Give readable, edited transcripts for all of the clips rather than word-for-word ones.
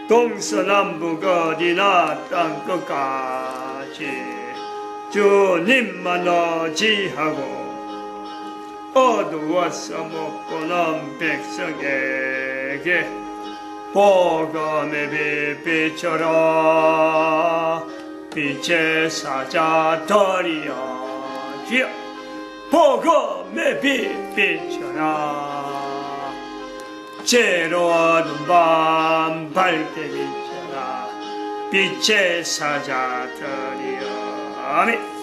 동서남북 어디나 땅끝까지 주님만 의지하고 어두워서 못 보는 백성에게 복음의 빛 비춰라. 빛의 사자 되리여 주여 복음의 빛 비춰라. 죄로 어두운 밤 밝게 비춰라. 빛의 사자 되리여. 아멘.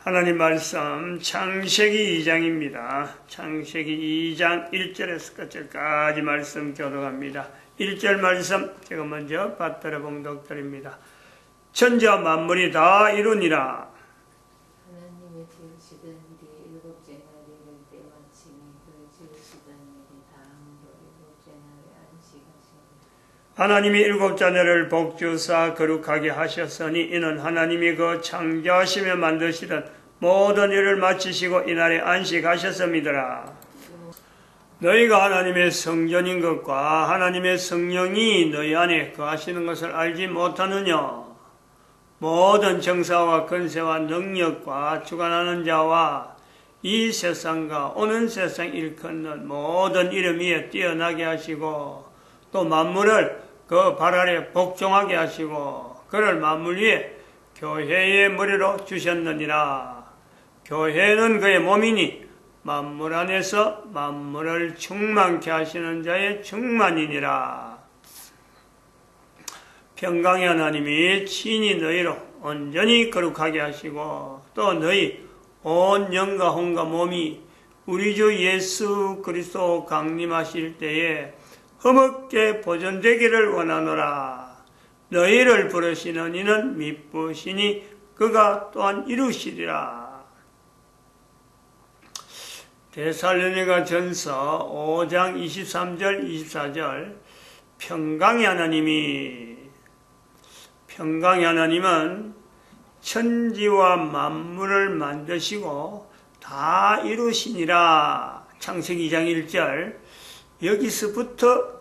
하나님 말씀 창세기 2장입니다. 창세기 2장 1절에서 끝까지 말씀 교독합니다. 1절 말씀 제가 먼저 받들어 봉독드립니다. 천지와 만물이 다 이루니라. 하나님의 지으시던 일이 일곱째 날이 이를 때 마치니 그 지으시던 일이 다음으로 일곱째 날에 안식하시니라. 하나님이 일곱째 날을 복주사 거룩하게 하셨으니 이는 하나님이 그 창조하시며 만드시던 모든 일을 마치시고 이날에 안식하셨음이더라. 너희가 하나님의 성전인 것과 하나님의 성령이 너희 안에 거하시는 것을 알지 못하느냐. 모든 정사와 권세와 능력과 주관하는 자와 이 세상과 오는 세상 일컫는 모든 이름 위에 뛰어나게 하시고 또 만물을 그 발 아래 복종하게 하시고 그를 만물 위에 교회의 머리로 주셨느니라. 교회는 그의 몸이니 만물 안에서 만물을 충만케 하시는 자의 충만이니라. 평강의 하나님이 친히 너희로 온전히 거룩하게 하시고 또 너희 온 영과 혼과 몸이 우리 주 예수 그리스도 강림하실 때에 흠없게 보존되기를 원하노라. 너희를 부르시는 이는 미쁘시니 그가 또한 이루시리라. 데살로니가 전서 5장 23절 24절 평강의 하나님은 천지와 만물을 만드시고 다 이루시니라. 창세기 2장 1절 여기서부터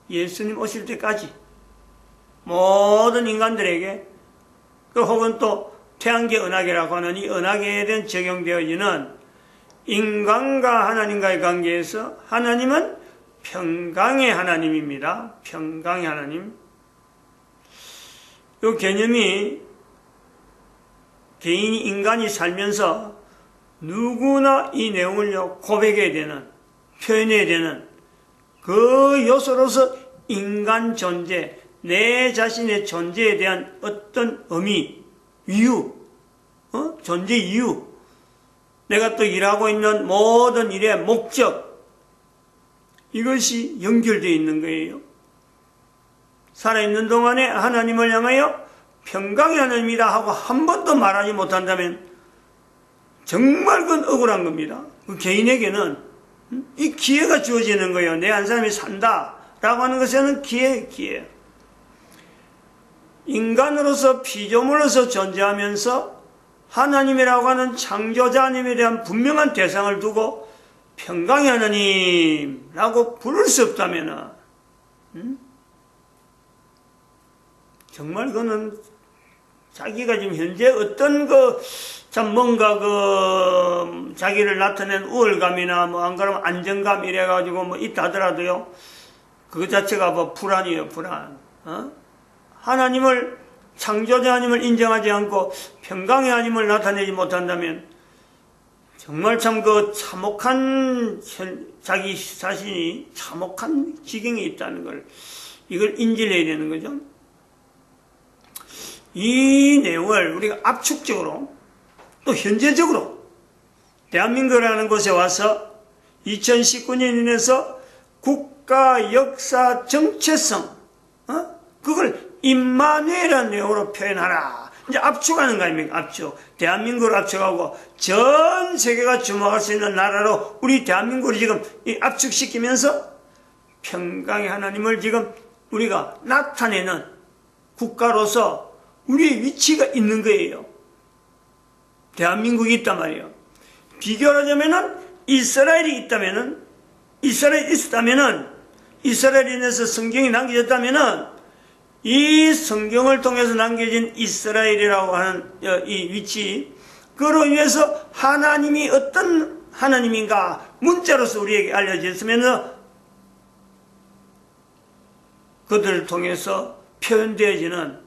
예수님 오실 때까지 모든 인간들에게 그 혹은 또 태양계 은하계라고 하는 이 은하계에 대한 적용되어지는 인간과 하나님과의 관계에서 하나님은 평강의 하나님입니다. 평강의 하나님. 이 개념이 개인이 인간이 살면서 누구나 이 내용을 고백해야 되는, 표현해야 되는 그 요소로서 인간 존재, 내 자신의 존재에 대한 어떤 의미, 이유, 존재 이유, 내가 또 일하고 있는 모든 일의 목적, 이것이 연결되어 있는 거예요. 살아있는 동안에 하나님을 향하여 평강의 하나님이다 하고 한 번도 말하지 못한다면 정말 그건 억울한 겁니다. 그 개인에게는 이 기회가 주어지는 거예요. 내 한 사람이 산다라고 하는 것에는 기회. 인간으로서 피조물로서 존재하면서 하나님이라고 하는 창조자 하나님에 대한 분명한 대상을 두고 평강의 하나님라고 부를 수 없다면 정말 그거는 자기가 지금 현재 어떤 참 뭔가 자기를 나타낸 우월감이나 뭐 안 그러면 안정감 이래가지고 뭐 있다 하더라도요, 그거 자체가 뭐 불안이에요, 불안. 하나님을, 창조자 하나님을 인정하지 않고 평강의 하나님을 나타내지 못한다면 정말 참 참혹한, 자기 자신이 참혹한 지경에 있다는 걸, 이걸 인지를 해야 되는 거죠. 이 내용을 우리가 압축적으로 또 현재적으로 대한민국이라는 곳에 와서 2019년에서 국가 역사 정체성, 그걸 임마누엘이라는 내용으로 표현하라. 이제 압축하는 거 아닙니까? 압축. 대한민국을 압축하고 전 세계가 주목할 수 있는 나라로 우리 대한민국을 지금 압축시키면서 평강의 하나님을 지금 우리가 나타내는 국가로서 우리의 위치가 있는 거예요. 대한민국이 있단 말이에요. 비교를 하자면은 이스라엘이 있다면은, 이스라엘이 있었다면은 이스라엘에 인해서 성경이 남겨졌다면은 이 성경을 통해서 남겨진 이스라엘이라고 하는 이 위치, 그로 인해서 하나님이 어떤 하나님인가 문자로서 우리에게 알려졌으면 그들을 통해서 표현되어지는,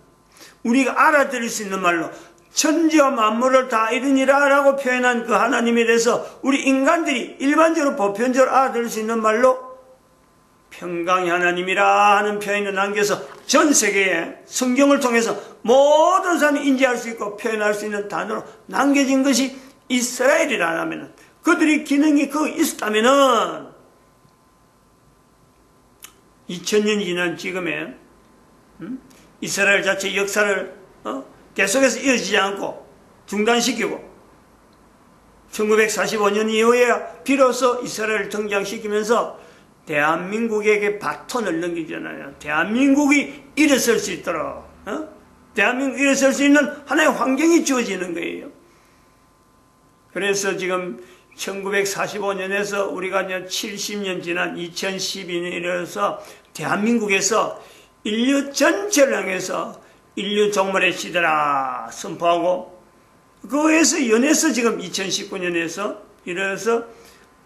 우리가 알아들을 수 있는 말로 천지와 만물을 다 이루니라 라고 표현한 그 하나님에 대해서 우리 인간들이 일반적으로 보편적으로 알아들을 수 있는 말로 평강의 하나님이라 하는 표현을 남겨서 전 세계에 성경을 통해서 모든 사람이 인지할 수 있고 표현할 수 있는 단어로 남겨진 것이 이스라엘이라면, 그들이 기능이 있었다면은 2000년이 지난 지금에 이스라엘 자체의 역사를 계속해서 이어지지 않고 중단시키고 1945년 이후에 비로소 이스라엘을 등장시키면서 대한민국에게 바톤을 넘기잖아요. 대한민국이 일어설 수 있도록, 대한민국이 일어설 수 있는 하나의 환경이 주어지는 거예요. 그래서 지금 1945년에서 우리가 이제 70년 지난 2012년에 이르러서 대한민국에서 인류 전체를 향해서 인류 종말의 시대라 선포하고, 그에서 연해서 지금 2019년에서 이르러서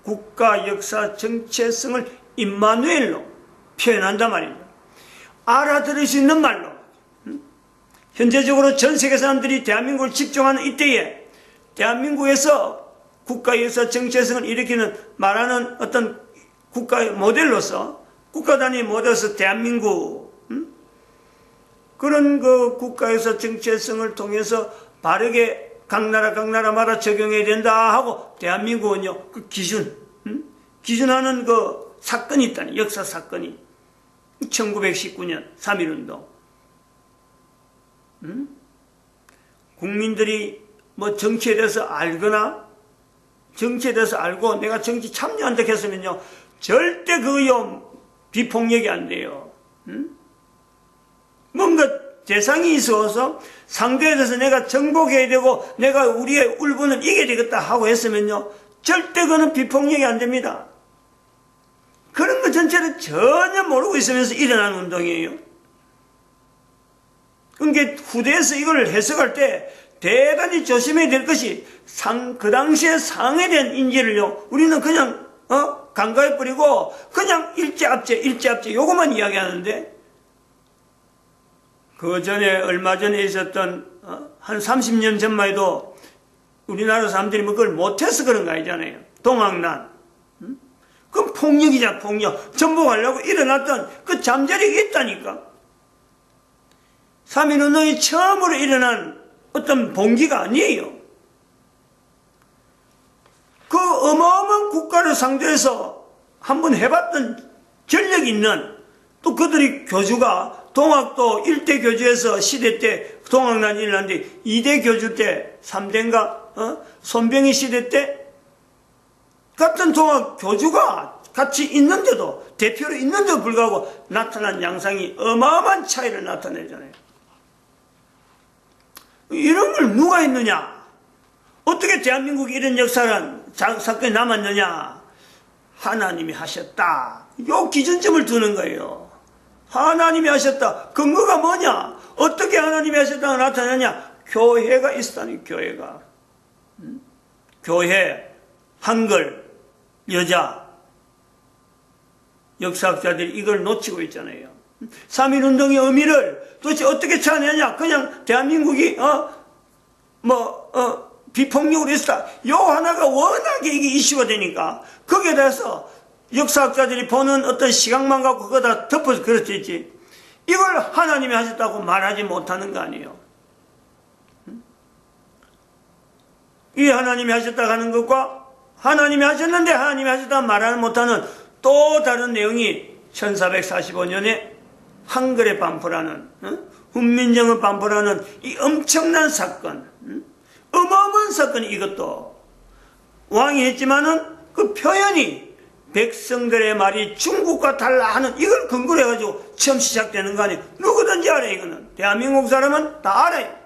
국가 역사 정체성을 임마누엘로 표현한단 말이죠. 알아들을 수 있는 말로. 현재적으로 전 세계 사람들이 대한민국을 집중하는 이때에 대한민국에서 국가 역사 정체성을 일으키는 말하는 어떤 국가의 모델로서, 국가 단위 모델로서 대한민국, 그런 그 국가 역사 정체성을 통해서 바르게 각 나라마다 적용해야 된다 하고, 대한민국은요 그 기준하는 그 사건이 있다니, 역사 사건이 1919년 3.1운동. 국민들이 뭐 정치에 대해서 알거나 정치에 대해서 알고 내가 정치 참여한다 했으면요 절대 그요 비폭력이 안 돼요. 뭔가 대상이 있어서 상대에 대해서 내가 정복해야 되고 내가 우리의 울분을 이겨야 되겠다 하고 했으면요 절대 그는 비폭력이 안 됩니다. 그런 것 전체를 전혀 모르고 있으면서 일어난 운동이에요. 그러니까 후대에서 이걸 해석할 때 대단히 조심해야 될 것이 그 당시의 상에 대한 인지를요 우리는 그냥 간과해 버리고 그냥 일제압제 요것만 이야기하는데, 그 전에 얼마 전에 있었던 한 30년 전만 해도 우리나라 사람들이 뭐 그걸 못해서 그런 거 아니잖아요. 동학난. 그건 폭력이자 폭력. 전복하려고 일어났던 그 잠자리가 있다니까. 3.1운동이 처음으로 일어난 어떤 봉기가 아니에요. 그 어마어마한 국가를 상대해서 한번 해봤던 전력이 있는, 또 그들이 교주가 동학도 1대 교주에서 시대 때 동학난이 일어났는데 2대 교주 때 3대인가 손병희 시대 때 같은 동학 교주가 같이 있는데도, 대표로 있는데도 불구하고 나타난 양상이 어마어마한 차이를 나타내잖아요. 이런 걸 누가 했느냐? 어떻게 대한민국이 이런 역사란 사건이 남았느냐? 하나님이 하셨다. 요 기준점을 두는 거예요. 하나님이 하셨다. 근거가 뭐냐? 어떻게 하나님이 하셨다가 나타나냐? 교회가 있었다니, 교회가. 교회, 한글, 여자, 역사학자들이 이걸 놓치고 있잖아요. 3.1운동의 의미를 도대체 어떻게 찾아내냐? 그냥 대한민국이 비폭력으로 했다. 요 하나가 워낙에 이게 이슈가 되니까 거기에 대해서 역사학자들이 보는 어떤 시각만 갖고 그거다 덮어서 그렇지, 이걸 하나님이 하셨다고 말하지 못하는 거 아니에요. 이 하나님이 하셨다고 하는 것과 하나님이 하셨는데 하나님이 하셨다고 말하지 못하는 또 다른 내용이 1445년에 한글에 반포라는, 훈민정음 반포라는 이 엄청난 사건, 어마어마한 사건이, 이것도 왕이 했지만은 그 표현이 백성들의 말이 중국과 달라 하는 이걸 근거로 해가지고 처음 시작되는 거 아니에요. 누구든지 알아요. 이거는 대한민국 사람은 다 알아요.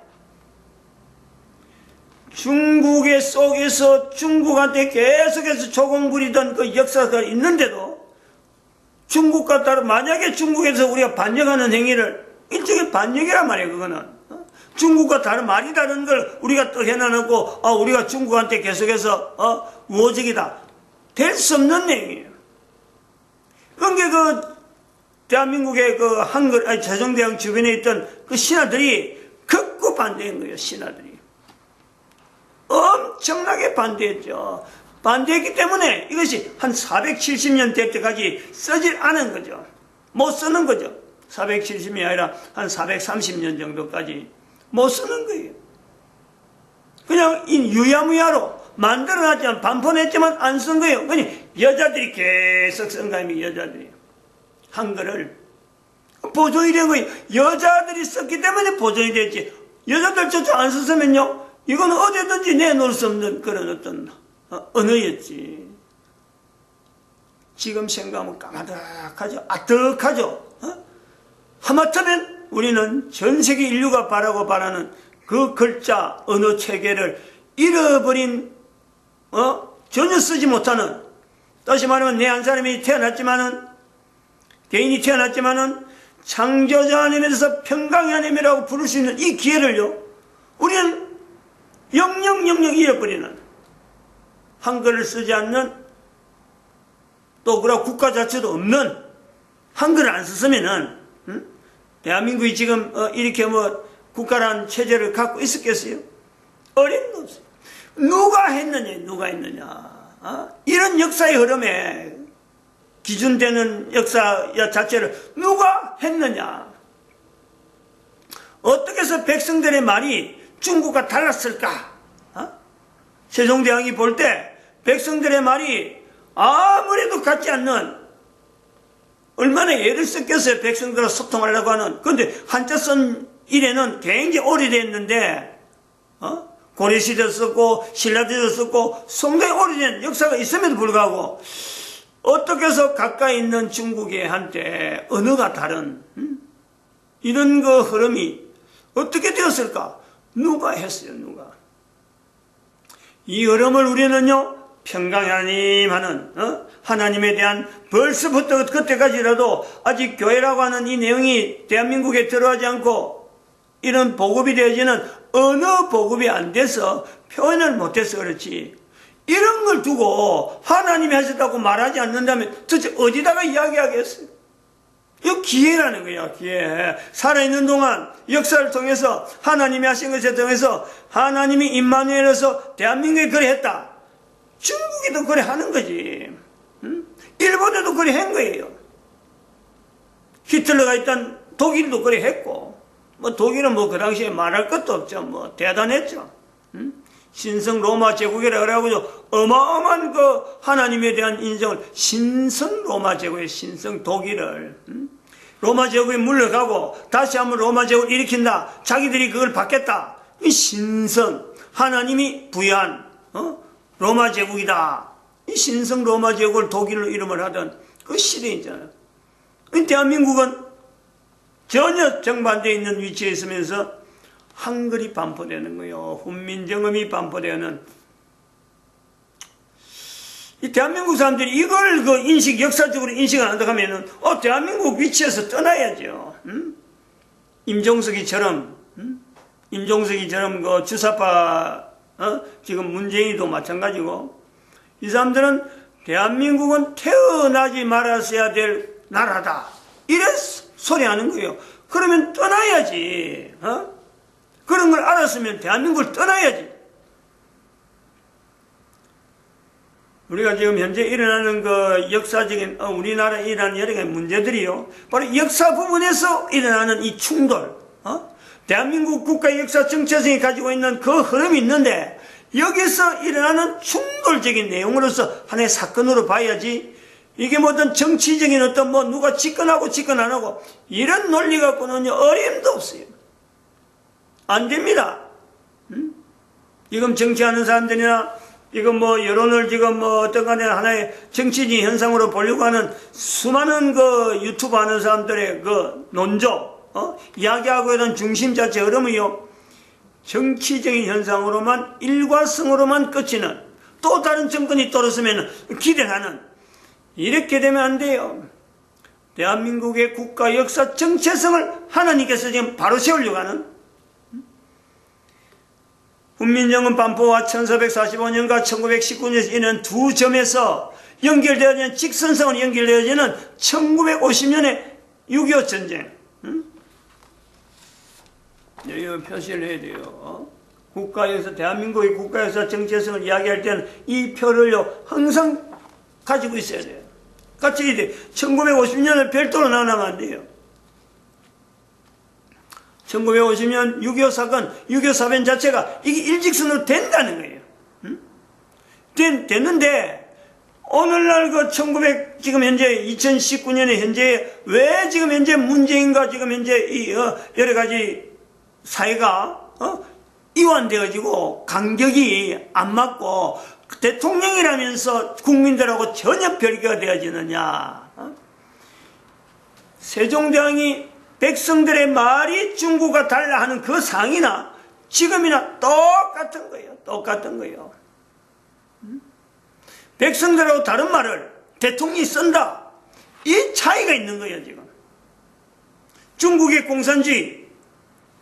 중국의 속에서 중국한테 계속해서 조공 부리던 그 역사가 있는데도 중국과 다른, 만약에 중국에서 우리가 반역하는 행위를, 일종의 반역이란 말이에요, 그거는. 중국과 다른, 말이 다른 걸 우리가 또 해놔놓고, 우리가 중국한테 계속해서, 우호적이다. 될 수 없는 내용이에요. 그러니까 대한민국의 세종대왕 주변에 있던 그 신하들이 극구 반대한 거예요, 신하들이. 엄청나게 반대했죠. 반대했기 때문에 이것이 한 470년 될 때까지 쓰질 않은 거죠. 못 쓰는 거죠. 470년이 아니라 한 430년 정도까지 못 쓰는 거예요. 그냥 유야무야로 만들어놨지만, 반포냈지만 안 쓴 거예요. 그냥 여자들이 계속 쓴 거예요, 여자들이. 한글을. 보존이 된 거예요. 여자들이 썼기 때문에 보존이 됐지. 여자들조차 안 썼으면요, 이건 어디든지 내놓을 수 없는 그런 어떤 언어였지. 지금 생각하면 까마득하죠. 아득하죠. 하마터면 우리는 전 세계 인류가 바라는 그 글자, 언어 체계를 잃어버린, 전혀 쓰지 못하는, 다시 말하면 내 한 사람이 태어났지만은, 개인이 태어났지만은, 창조자 하나님에서 평강의 하나님이라고 부를 수 있는 이 기회를요, 우리는 영영 잃어버리는, 한글을 쓰지 않는, 또 그런 국가 자체도 없는, 한글을 안 썼으면은, 대한민국이 지금 이렇게 국가라는 체제를 갖고 있었겠어요? 어림도 없어요. 누가 했느냐. 이런 역사의 흐름에 기준되는 역사 자체를 누가 했느냐. 어떻게 해서 백성들의 말이 중국과 달랐을까? 세종대왕이 볼 때 백성들의 말이 아무래도 같지 않는, 얼마나 애를 썼겠어요, 백성들과 소통하려고 하는. 그런데 한자 쓴 이래는 굉장히 오래됐는데, 고려시대도 썼고 신라시대도 썼고 상당히 오래된 역사가 있음에도 불구하고 어떻게 해서 가까이 있는 중국에 한테 언어가 다른 이런 그 흐름이 어떻게 되었을까? 누가 했어요, 누가? 이 흐름을 우리는요, 평강의 하나님 하는, 하나님에 대한, 벌써부터 그때까지라도 아직 교회라고 하는 이 내용이 대한민국에 들어가지 않고 이런 보급이 되어지는 어느 보급이 안 돼서 표현을 못해서 그렇지, 이런 걸 두고 하나님이 하셨다고 말하지 않는다면 도대체 어디다가 이야기하겠어요? 이거 기회라는 거야, 기회. 살아있는 동안 역사를 통해서 하나님이 하신 것에 통해서 하나님이 임마누엘에서 대한민국에 그래 했다. 중국에도 그래 하는 거지. 일본에도 그래 한 거예요. 히틀러가 있던 독일도 그래 했고, 독일은 그 당시에 말할 것도 없죠. 대단했죠. 신성 로마 제국이라 그래가지고 어마어마한 그 하나님에 대한 인정을, 신성 로마 제국의 신성 독일을, 로마 제국에 물러가고 다시 한번 로마 제국을 일으킨다. 자기들이 그걸 받겠다. 이 신성, 하나님이 부여한, 로마 제국이다. 이 신성 로마 제국을 독일로 이름을 하던 그 시대에 있잖아요. 대한민국은 전혀 정반대에 있는 위치에 있으면서 한글이 반포되는 거예요. 훈민정음이 반포되는. 이 대한민국 사람들이 이걸 역사적으로 인식을 안 한다고 하면은, 대한민국 위치에서 떠나야죠. 임종석이처럼 그 주사파, 지금 문재인이도 마찬가지고, 이 사람들은 대한민국은 태어나지 말았어야 될 나라다. 이런 소리 하는 거예요. 그러면 떠나야지. 그런 걸 알았으면 대한민국을 떠나야지. 우리가 지금 현재 일어나는 그 역사적인, 우리나라에 일어나는 여러 가지 문제들이요, 바로 역사 부분에서 일어나는 이 충돌, 대한민국 국가의 역사 정체성이 가지고 있는 그 흐름이 있는데, 여기서 일어나는 충돌적인 내용으로서 하나의 사건으로 봐야지, 이게 어떤 정치적인 어떤 누가 집권하고 집권 안 하고 이런 논리 갖고는 어림도 없어요. 안 됩니다. 지금 정치하는 사람들이나 지금 여론을 지금 어떤 간에 하나의 정치적인 현상으로 보려고 하는 수많은 그 유튜브 하는 사람들의 그 논조, 이야기하고 있는 중심 자체 흐름이요, 정치적인 현상으로만, 일과성으로만 끝이는, 또 다른 정권이 떨어지면 기대하는, 이렇게 되면 안 돼요. 대한민국의 국가 역사 정체성을 하나님께서 지금 바로 세우려고 하는, 훈민정음 반포와 1445년과 1919년에서 이는 두 점에서 연결되어지는, 직선성으로 연결되어지는 1950년의 6.25 전쟁. 이거 표시를 해야 돼요. 국가에서, 대한민국의 국가에서 정체성을 이야기할 때는 이 표를요 항상 가지고 있어야 돼요. 같이 돼. 1950년을 별도로 나누면 안 돼요. 1950년 6.25 사건, 6.25 사변 자체가 이게 일직선으로 된다는 거예요. 됐는데 오늘날 그 지금 현재 2019년에 현재 왜 지금 현재 문재인과 지금 현재 이 여러 가지 사회가 이완되어지고 간격이 안 맞고 대통령이라면서 국민들하고 전혀 별개가 되어지느냐? 세종대왕이 백성들의 말이 중국과 달라 하는 그 상이나 지금이나 똑같은 거예요. 똑같은 거예요. 백성들하고 다른 말을 대통령이 쓴다. 이 차이가 있는 거예요, 지금. 중국의 공산주의,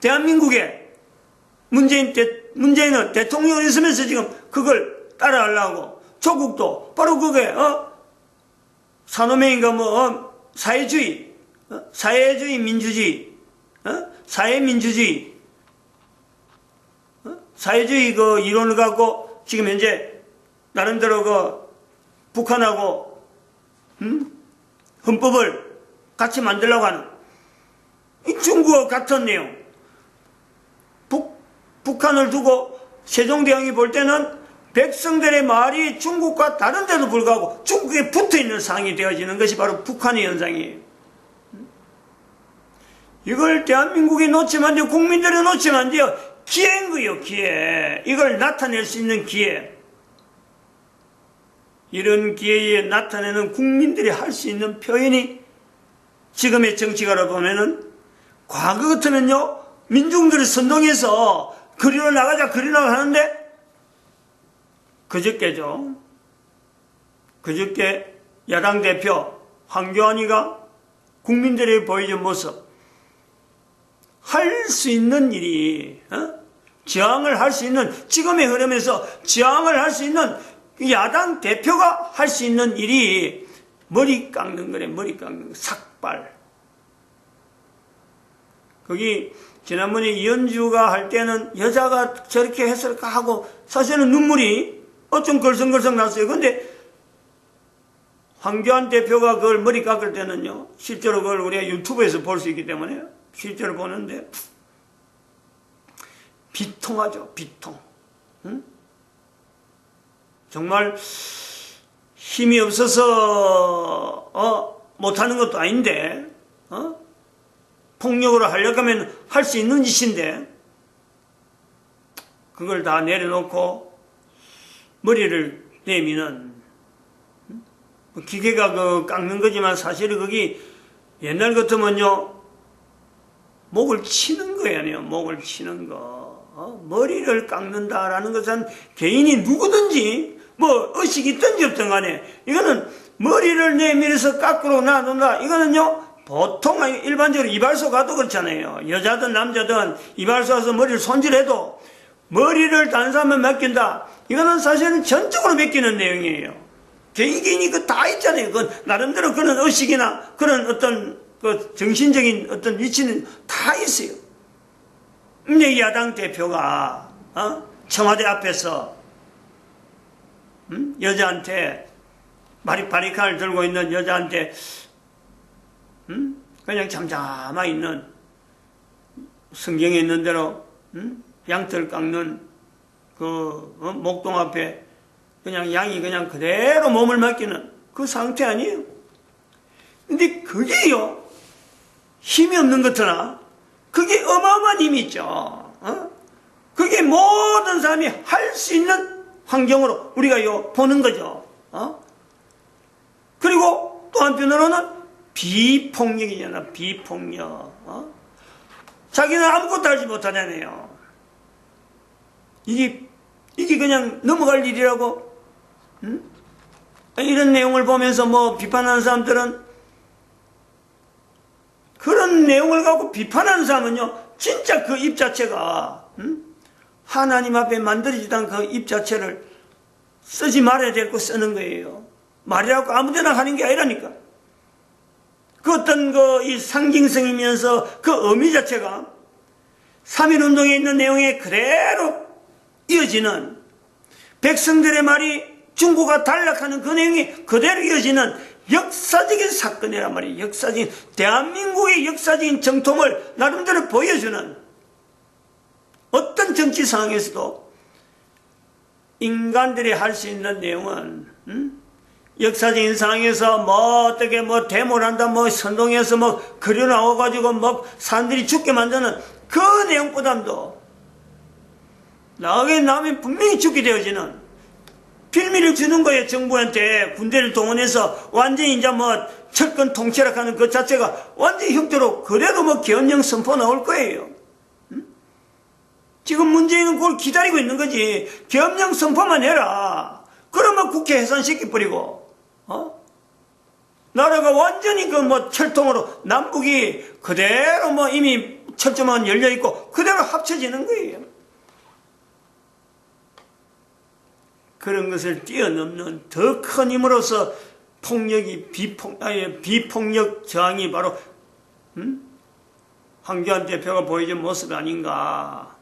대한민국의 문재인은 대통령이 있으면서 지금 그걸 따라하려고, 조국도 바로 그게, 산업행인가 사회주의, 사회주의 민주주의, 사회민주주의, 사회주의 그 이론을 갖고 지금 현재 나름대로 그 북한하고 헌법을 같이 만들려고 하는 이 중국과 같은 내용. 북한을 두고 세종대왕이 볼 때는 백성들의 말이 중국과 다른데도 불구하고 중국에 붙어있는 상이 되어지는 것이 바로 북한의 현상이에요. 이걸 대한민국이 놓치면 안 돼요. 국민들이 놓치면 안 돼요. 기회인 거예요, 기회. 이걸 나타낼 수 있는 기회. 이런 기회에 나타내는 국민들이 할 수 있는 표현이 지금의 정치가로 보면은 과거 같으면요, 민중들이 선동해서 그리로 나가자, 그리로 하는데 그저께죠. 그저께 야당 대표 황교안이가 국민들에게 보여준 모습, 할 수 있는 일이, 저항을 할 수 있는, 지금의 흐름에서 저항을 할 수 있는 야당 대표가 할 수 있는 일이 머리 깎는 거래. 머리 깎는 거. 삭발. 거기 지난번에 이현주가 할 때는 여자가 저렇게 했을까 하고 사실은 눈물이 좀 걸성걸성 났어요. 근데 황교안 대표가 그걸 머리 깎을 때는요, 실제로 그걸 우리가 유튜브에서 볼 수 있기 때문에 실제로 보는데 비통하죠. 비통. 응? 정말 힘이 없어서 못하는 것도 아닌데 폭력으로 하려고 하면 할 수 있는 짓인데 그걸 다 내려놓고 머리를 내미는, 기계가 그 깎는 거지만 사실은 거기 옛날 같으면요 목을 치는 거예요. 목을 치는 거. 머리를 깎는다라는 것은 개인이 누구든지 뭐 의식이 있든지 없든 간에 이거는 머리를 내밀어서 깎으러 놔둔다. 이거는요 보통 일반적으로 이발소 가도 그렇잖아요. 여자든 남자든 이발소 가서 머리를 손질해도 머리를 다른 사람만 맡긴다. 이거는 사실은 전적으로 맡기는 내용이에요. 개인이 그 다 있잖아요. 그 나름대로 그런 의식이나 그런 어떤 그 정신적인 어떤 위치는 다 있어요. 근데 야당 대표가 청와대 앞에서 여자한테 바리칸을 들고 있는 여자한테 그냥 잠잠해 있는, 성경에 있는 대로 양털 깎는 그 목동 앞에 그냥 양이 그냥 그대로 몸을 맡기는 그 상태 아니에요. 근데 그게요 힘이 없는 것 같으나 그게 어마어마한 힘이 있죠. 그게 모든 사람이 할 수 있는 환경으로 우리가 보는 거죠. 그리고 또 한편으로는 비폭력이잖아. 비폭력. 자기는 아무것도 알지 못하잖아요. 이게 그냥 넘어갈 일이라고. 이런 내용을 보면서 뭐 비판하는 사람들은 그런 내용을 갖고 비판하는 사람은요, 진짜 그 입 자체가 하나님 앞에 만들어지던 그 입 자체를 쓰지 말아야 될 거 쓰는 거예요. 말이라고 아무데나 하는 게 아니라니까. 그 어떤 이 상징성이면서 그 의미 자체가 3.1운동에 있는 내용에 그대로 이어지는, 백성들의 말이 중국과 단락하는 그 내용이 그대로 이어지는 역사적인 사건이란 말이에요. 역사적인, 대한민국의 역사적인 정통을 나름대로 보여주는, 어떤 정치 상황에서도 인간들이 할 수 있는 내용은 역사적인 상황에서 어떻게 데모를 한다, 선동해서 그려 나와가지고 사람들이 죽게 만드는 그 내용보다도 나중에 나오면 분명히 죽게 되어지는 빌미를 주는 거예요. 정부한테 군대를 동원해서 완전히 이제 철권 통치라 하는 그 자체가 완전히 형태로 그래도 계엄령 선포 나올 거예요. 지금 문재인은 그걸 기다리고 있는 거지. 계엄령 선포만 해라. 그러면 국회 해산시켜버리고, 나라가 완전히 철통으로 남북이 그대로 이미 철조망 열려있고 그대로 합쳐지는 거예요. 그런 것을 뛰어넘는 더 큰 힘으로서 폭력이 비폭력 저항이 바로 황교안 대표가 보여준 모습이 아닌가.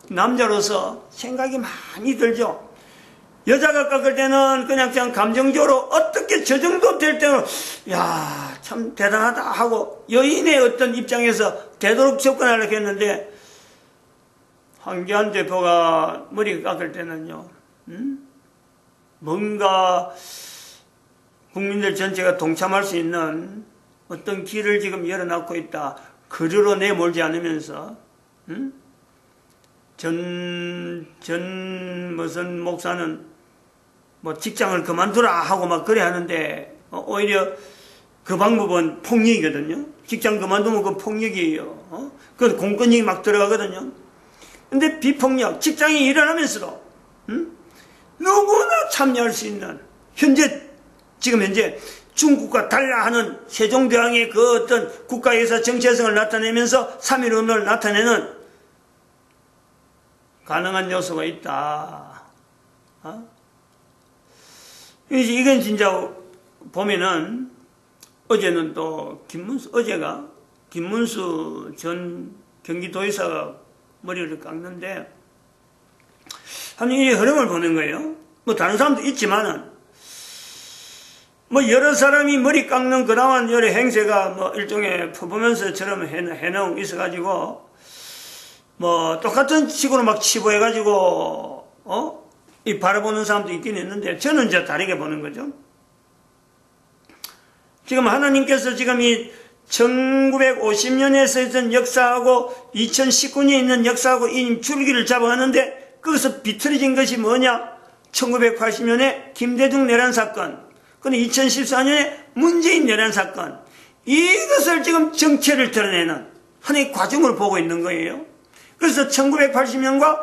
남자로서 생각이 많이 들죠. 여자가 깎을 때는 그냥 감정적으로 어떻게 저 정도 될 때는 참 대단하다 하고 여인의 어떤 입장에서 되도록 접근하려고 했는데, 황교안 대표가 머리 깎을 때는요, 뭔가 국민들 전체가 동참할 수 있는 어떤 길을 지금 열어놓고 있다. 그리로 내몰지 않으면서 무슨 목사는 직장을 그만두라 하고 그래 하는데, 오히려 그 방법은 폭력이거든요. 직장 그만두면 그 폭력이에요. 그 공권력이 들어가거든요. 근데 비폭력, 직장이 일어나면서도 누구나 참여할 수 있는, 지금 현재 중국과 달라하는 세종대왕의 그 어떤 국가에서 정체성을 나타내면서 3.1운동을 나타내는 가능한 요소가 있다. 이건 진짜 보면은, 어제는 또 어제가 김문수 전 경기도지사가 머리를 깎는데, 이 흐름을 보는 거예요. 다른 사람도 있지만은, 여러 사람이 머리 깎는 그나마 여러 행세가 일종의 퍼포먼스처럼 해놓은 있어가지고, 똑같은 식으로 치부해가지고, 이 바라보는 사람도 있긴 있는데, 저는 이제 다르게 보는 거죠. 지금 하나님께서 지금 이 1950년에서 있던 역사하고 2019년에 있는 역사하고 이 줄기를 잡아가는데, 거기서 비틀어진 것이 뭐냐? 1980년에 김대중 내란 사건, 그리고 2014년에 문재인 내란 사건, 이것을 지금 정체를 드러내는 하나의 과정으로 보고 있는 거예요. 그래서 1980년과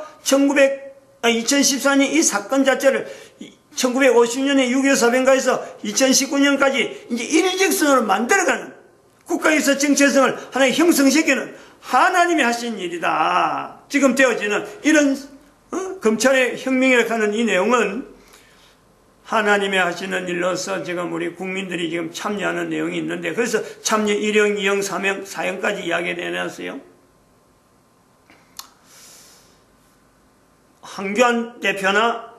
2014년 이 사건 자체를 1950년에 6.25 사변가에서 2019년까지 이제 일직선으로 만들어가는, 국가에서 정체성을 하나의 형성시키는 하나님이 하신 일이다. 지금 되어지는 이런 검찰의 혁명이라고 하는 이 내용은 하나님이 하시는 일로서 지금 우리 국민들이 지금 참여하는 내용이 있는데, 그래서 참여 1형, 2형, 3형, 4형까지 이야기를 해놨어요. 황교안 대표나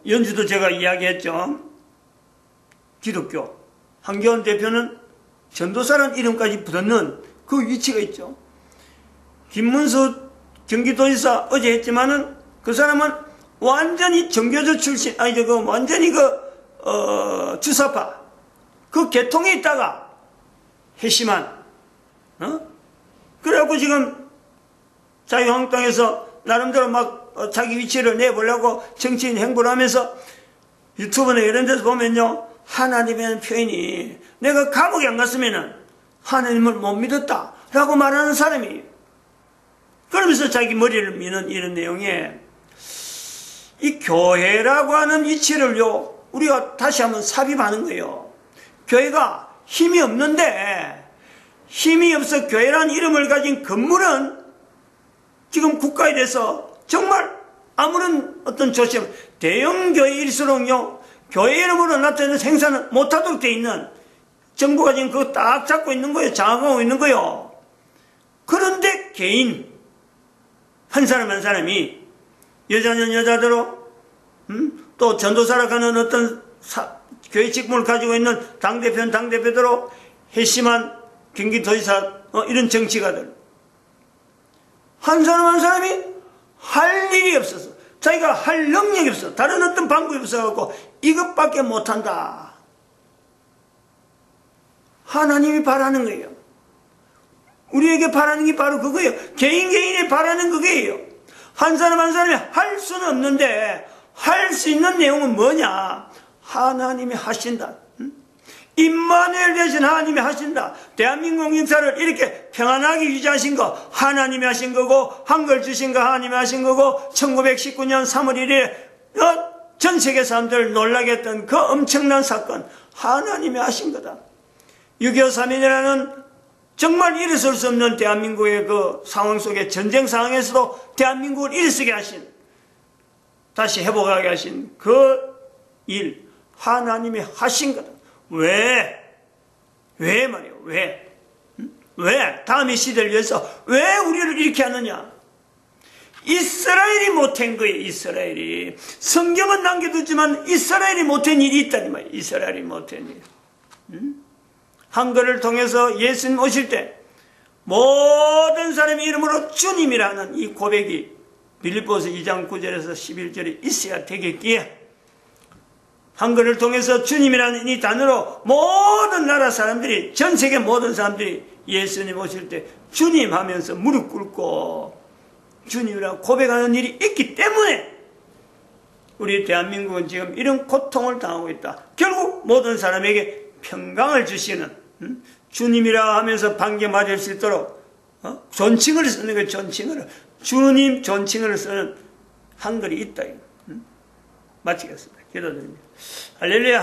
연주도 제가 이야기했죠. 기독교. 황교안 대표는 전도사라는 이름까지 붙는 그 위치가 있죠. 김문수 경기도지사 어제 했지만은 그 사람은 완전히 정교조 출신, 완전히 주사파, 그 계통에 있다가 회심한, 그래갖고 지금 자유한국당에서 나름대로 자기 위치를 내보려고 정치인 행보를 하면서 유튜브나 이런 데서 보면요, 하나님이라는 표현이 내가 감옥에 안 갔으면은 하나님을 못 믿었다 라고 말하는 사람이, 그러면서 자기 머리를 미는 이런 내용에 이 교회라고 하는 이치를요, 우리가 다시 한번 삽입하는 거예요. 교회가 힘이 없는데, 힘이 없어 교회라는 이름을 가진 건물은 지금 국가에 대해서 정말 아무런 어떤 조심, 대형 교회일수록요, 교회 이름으로 나타내는 생산을 못하도록 돼 있는, 정부가 지금 그거 딱 잡고 있는 거예요. 장악하고 있는 거예요. 그런데 개인, 한 사람 한 사람이, 여자는 여자대로, 또 전도사라 하는 어떤 교회 직분을 가지고 있는 당대표는 당대표대로 회심한 경기도지사, 이런 정치가들. 한 사람 한 사람이 할 일이 없어서, 자기가 할 능력이 없어, 다른 어떤 방법이 없어갖고 이것밖에 못한다. 하나님이 바라는 거예요. 우리에게 바라는 게 바로 그거예요. 개인이 바라는 그거예요. 한 사람 한 사람이 할 수는 없는데 할 수 있는 내용은 뭐냐? 하나님이 하신다. 임마누엘 되신 하나님이 하신다. 대한민국 역사를 이렇게 평안하게 유지하신 거 하나님이 하신 거고, 한글 주신 거 하나님이 하신 거고, 1919년 3월 1일에 전 세계 사람들을 놀라게 했던 그 엄청난 사건 하나님이 하신 거다. 6.25 3.1이라는 정말 일어설 수 없는 대한민국의 그 상황 속에, 전쟁 상황에서도 대한민국을 일어서게 하신, 다시 회복하게 하신 그 일 하나님이 하신 거다. 왜 말이에요? 왜? 다음의 시대를 위해서 왜 우리를 이렇게 하느냐? 이스라엘이 못한 거예요. 이스라엘이. 성경은 남겨두지만 이스라엘이 못한 일이 있다니 말이에요. 이스라엘이 못한 일. 한글을 통해서 예수님 오실 때 모든 사람의 이름으로 주님이라는 이 고백이 빌립보서 2장 9절에서 11절에 있어야 되겠기에, 한글을 통해서 주님이라는 이 단어로 모든 나라 사람들이, 전 세계 모든 사람들이 예수님 오실 때 주님 하면서 무릎 꿇고 주님이라고 고백하는 일이 있기 때문에 우리 대한민국은 지금 이런 고통을 당하고 있다. 결국 모든 사람에게 평강을 주시는, 주님이라 하면서 반겨 맞을 수 있도록 존칭을 쓰는 거예요. 존칭을. 주님 존칭을 쓰는 한글이 있다. 마치겠습니다. 기도드립니다. 할렐루야.